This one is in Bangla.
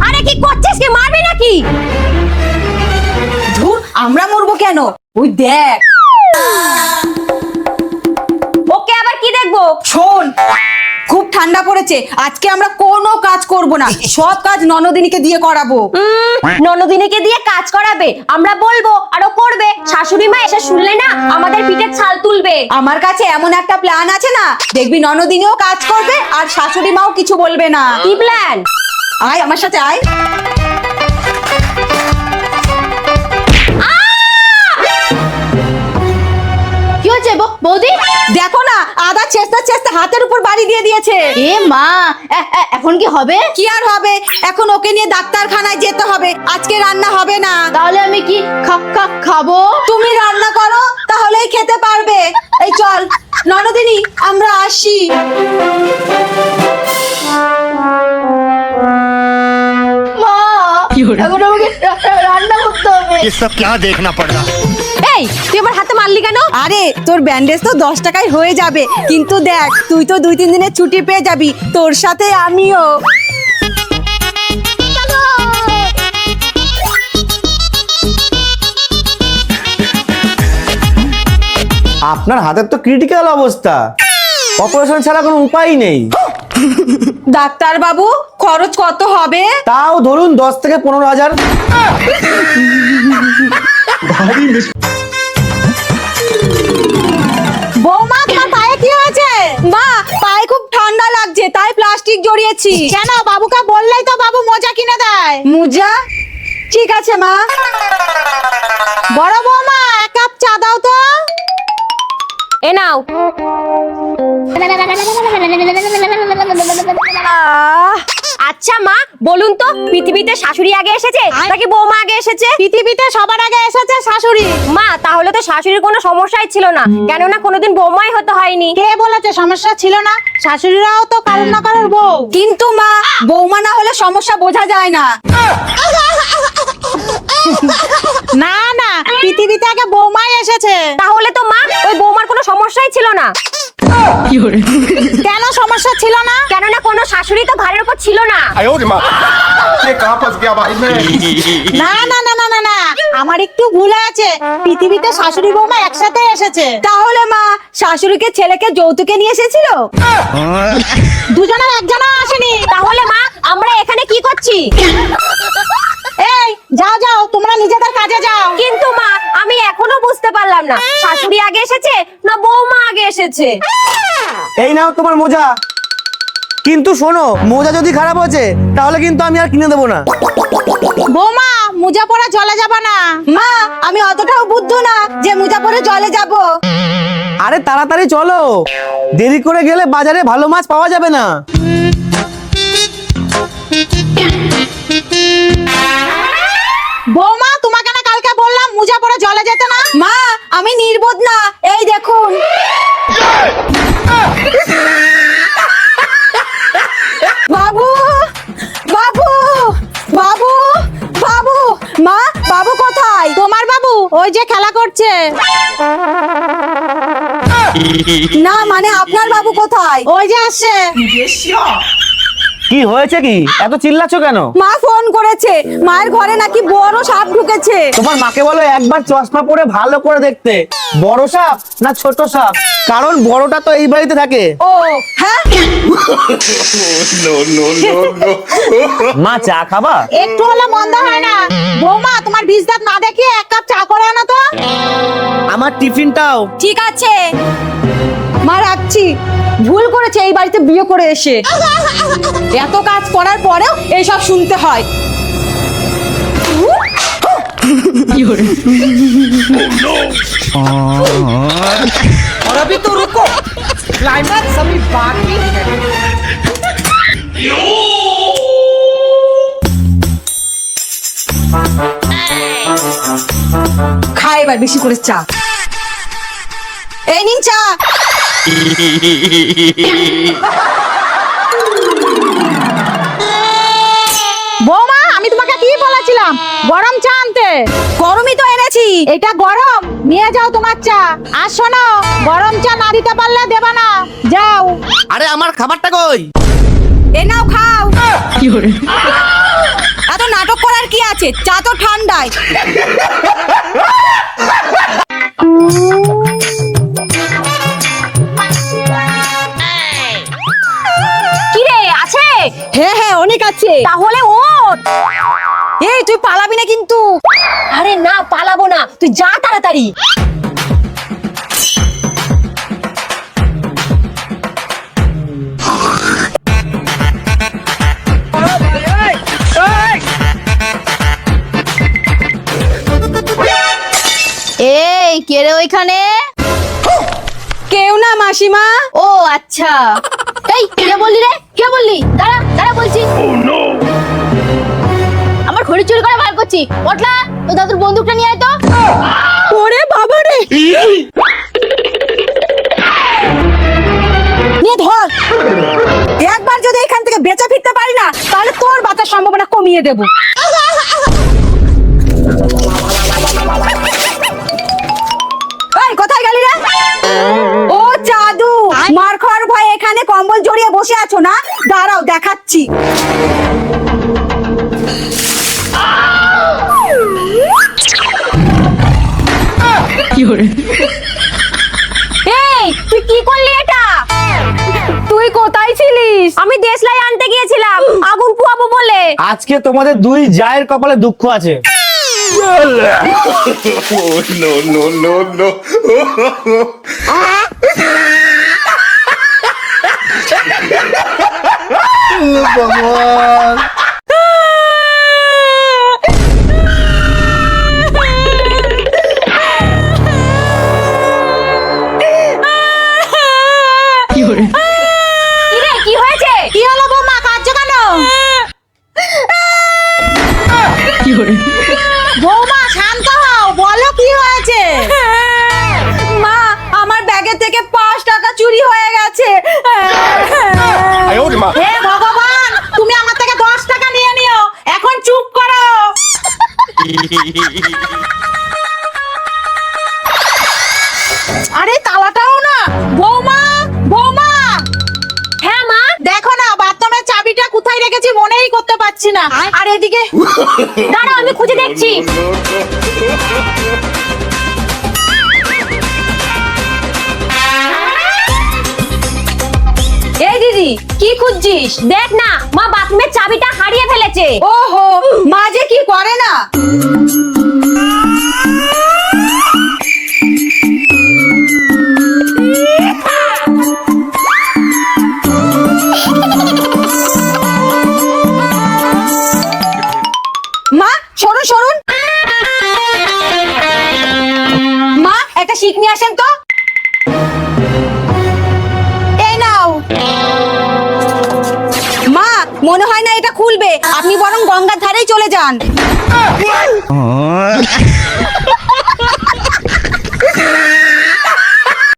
আরে কি করছিস, কি মারবি নাকি? ধুর, আমরা মরবো কেন? ওই দেখ। ওকে আবার কি দেখবো? শোন, খুব ঠান্ডা পড়েছে, আজকে আমরা কোনো কাজ করব না, সব কাজ ননদিনীকে দিয়ে করাবো। ননদিনীকে দিয়ে কাজ করাবে? আমরা বলবো আর ও করবে। শাশুড়ি মা এসে শুনলে না আমাদের পিঠের ছাল তুলবে। আমার কাছে এমন একটা প্ল্যান আছে না, দেখবি ননদিনীও কাজ করবে আর শাশুড়ি মাও কিছু বলবে না। কি প্ল্যান? আয় আমার সাথে আয়। কি হচ্ছে বৌদি? দেখো না, আদা চেষ্টা চেষ্টা হাতের উপর বাড়ি দিয়ে দিয়েছে। এ মা, এখন কি হবে? কি আর হবে, এখন ওকে নিয়ে ডাক্তারখানায় যেতে হবে, আজকে রান্না হবে না। তাহলে আমি কি খাবো? তুমি রান্না করো, তাহলেই খেতে পারবে। এই চল ননদিনী, আমরা আসি। মা, এখন আমাকে রান্না করতে হবে। ये सब क्या देखना पड़ रहा है। এই, তুই আমার হাতে মারলি কেন? আরে তোর ব্যান্ডেজ তো 10 টাকায় হয়ে যাবে, কিন্তু দেখ তুই তো 2-3 দিনের ছুটি পেয়ে যাবি, তোর সাথে আমিও। আপনার হাতের তো ক্রিটিক্যাল অবস্থা, অপারেশন ছাড়া কোনো উপায় নেই। ডাক্তার বাবু, খরচ কত হবে? তাও ধরুন 10 থেকে 15,000। বৌমা, তোমার পায়ে কি হয়েছে? মা, পায়ে খুব ঠান্ডা লাগছে, তাই প্লাস্টিক জড়িয়েছি। কেন? বাবুকে বললেই তো বাবু মোজা কিনে দেয়। মুজা? ঠিক আছে মা। বড় বৌমা, 1 কাপ চা দাও তো। এ নাও। আচ্ছা মা, বলুন তো পৃথিবীতে শাশুড়ি আগে এসেছে নাকি বৌমা আগে এসেছে? পৃথিবীতে সবার আগে এসেছে শাশুড়ি। মা, তাহলে তো শাশুড়ির কোনো সমস্যাই ছিল না, কেননা কোনোদিন বৌমাই হতে হয়নি। কে বলেছে সমস্যা ছিল না? শাশুড়িরাও তো কারোর না কারোর বউ। কিন্তু মা, বৌমা না হলে সমস্যা বোঝা যায় না। না না, পৃথিবীতে আগে বৌমাই এসেছে। তাহলে তো মা ওই বৌমার কোনো সমস্যাই ছিল না। কেন সমস্যা ছিল না? কেননা কোনো শাশুড়ি তো ঘাড়ের উপর ছিল না। ये कहाँ फंस गया भाई मैं। না না না না না না, আমার একটু ভুল আছে। পৃথিবীতে শাশুড়ি বৌমা একসাথে এসেছে। তাহলে মা, শাশুড়িকে ছেলেকে যৌতুকে নিয়ে এসেছিল? দুজনের একজনও আসেনি। তাহলে মা, আমরা এখানে কি করছি? এই যাও যাও, তোমরা নিজেদের কাজে যাও। কিন্তু মা, আমি এখনো বুঝতে পারলাম না শাশুড়ি আগে এসেছে না বৌমা আগে এসেছে। এই নাও তোমার মোজা, কিন্তু শোনো, মোজা যদি খারাপ হয়েছে তাহলে কিন্তু আমি আর কিনে দেবো না। বৌমা, মোজা পরে জলে যাবা না। মা, আমি অতটাও বুদ্ধ না যে মোজা পরে জলে যাব। আরে তাড়াতাড়ি চলো, দেরি করে গেলে বাজারে ভালো মাছ পাওয়া যাবে না। বৌমা, তোমাকে না কালকে বললাম মোজা পরে জলে যেতে না। মা, আমি নির্বোধ না, এই দেখুন। বাবু, বাবু, বাবু, বাবু। মা, বাবু কোথায়? তোমার বাবু ওই যে খেলা করছে। না মানে আপনার বাবু কোথায়? ওই যে আসছে। কি হয়েছে, কি এত চিল্লাচ্ছ কেন? মা ফোন করেছে, মায়ের ঘরে নাকি বড় সাপ ঢুকেছে। তোমার মাকে বলো একবার চশমা পরে ভালো করে দেখতে, বড় সাপ না ছোট সাপ, কারণ বড়টা তো এই বাড়িতে থাকে। ও হ্যাঁ, মা চা খাবা? একটু হলে মন্দ হয় না। বৌমা, তোমার বীজ দাঁত না দেখিয়ে 1 কাপ চা করে আনো তো। আমার টিফিনটাও। ঠিক আছে মা, রাখছি। ভুল করেছে এই বাড়িতে বিয়ে করে এসে, এত কাজ করার পরেও এইসব শুনতে হয়। और अभी तो रुको, क्लाइमैक्स अभी बाकी है। খায় এবার বেশি করে চা। এই নিন চা। বৌমা, আমি তোমাকে কি বলেছিলাম গরম চা আনতে? গরমই তো এনেছি। এটা গরম, নিয়ে যাও তোমার চা। আর শোনো, গরম চা না দিতে পারলে দেবা না, যাও। আরে আমার খাবারটা কই? এ নাও খাও। এত নাটক করার কি আছে, চা তো ঠান্ডায়। কি রে, আছে? হ্যাঁ হ্যাঁ অনেক আছে। তাহলে ওঠ। এই তুই পালাবি না কিন্তু। আরে না, পালাবো না, তুই যা তাড়াতাড়ি। এই কে রে ওইখানে? কেউ না মাসিমা। ও আচ্ছা। এই কে বললি রে, কে বললি? দাঁড়া দাঁড়া বলছি। আমার ঘড়ি চুরি করে বার করছি। পটলা, তো দাদুর বন্দুকটা নিয়ে আয় তো। ওরে বাবা রে, নিয়ে ধর। একবার যদি এখান থেকে বেঁচে ফিরতে পারি না, তাহলে তোর বাঁচার সম্ভাবনা কমিয়ে দেব। এই কোথায় গেলি রে? ও জাদু, মার খাওয়ার ভয়ে এখানে কম্বল জড়িয়ে বসে আছো না? দাঁড়াও দেখাচ্ছি। এই তুই কি করলি এটা? তুই কোথায় ছিলিস? আমি দেশলাই আনতে গিয়েছিলাম আগুন পোয়াবো বলে। আজকে তোমাদের দুই জায়ের কপালে দুঃখ আছে। no, no, no, no. ভগবান, কি রে, কি হয়েছে? কি হলো বৌমা, কাঁদছো কেন? বৌমা শান্ত হও, বলো কি হয়েছে? মা, আমার ব্যাগের থেকে 5 টাকা চুরি হয়ে গেছে।哎呦我的妈！ হে ভগবান, তুমি আমার থেকে 10 টাকা নিয়ে নিও। এখন চুপ করো। আরে তালাটাও না। বৌমা, বৌমা, হ্যাঁ মা, দেখো না বাথরুমের চাবিটা কোথায় রেখেছি মনেই করতে পারছি না। আর এদিকে দাঁড়াও আমি খুঁজে দেখছি। এই দিদি, কি খুঁজছিস? দেখ না, মা বাথরুমের চাবিটা হারিয়ে ফেলেছে। ওহো, মা যে কি করে না। মা সরুন সরুন। মা একটা শিক নিয়ে আসেন তো। এই নাও। মা মনে হয় না এটা খুলবে, আপনি বরং গঙ্গার ধারেই চলে যান।